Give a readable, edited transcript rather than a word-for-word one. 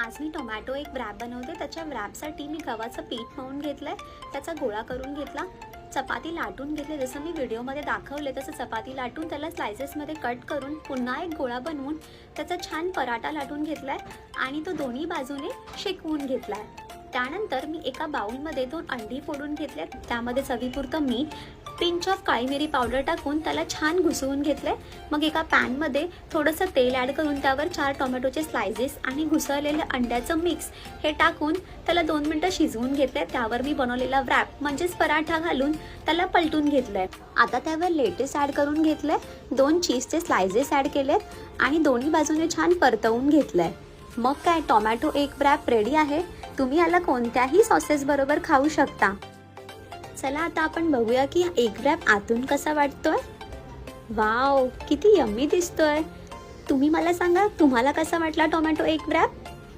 आज मी टोमॅटो एक व्रॅप बनवते। त्याच्या व्रॅपसाठी मी गव्हाचं पीठ मळून घेतलंय, त्याचा गोळा करून घेतला, चपाती लाटून घेतली, जसं मी व्हिडिओमध्ये दाखवले तसं चपाती लाटून त्याला स्लायसेसमध्ये कट करून पुन्हा एक गोळा बनवून त्याचा छान पराठा लाटून घेतलाय आणि तो दोन्ही बाजूने शेकवून घेतलाय। त्यानंतर मी एका बाउलमध्ये 2 अंडी फोडून घेतले, त्यामध्ये चवीपुरतं मीठ, पिंच ऑफ काळी मिरी पावडर टाकून त्याला छान घुसवून घेतले। मग एका पॅनमध्ये थोडंसं तेल ॲड करून त्यावर 4 टोमॅटोचे स्लायसेस आणि घुसवलेलं अंड्याचं मिक्स हे टाकून त्याला 2 मिनिटं शिजवून घेतले। त्यावर मी बनवलेला व्रॅप म्हणजेच पराठा घालून त्याला पलटून घेतलंय। आता त्यावर लेटेस ॲड करून घेतले, 2 चीजचे स्लायसेस ॲड केलेत आणि दोन्ही बाजूने छान परतवून घेतलंय। मग काय, टोमॅटो एक व्रॅप रेडी आहे। तुम्ही याला कोणत्याही सॉसेस बरोबर खाऊ शकता। चला आता आपण बघूया की एग व्रॅप आतून कसा वाटतोय। वाव, किती यम्मी दिसतोय। तुम्ही मला सांगा, तुम्हाला कसा वाटला टोमॅटो एग व्रॅप।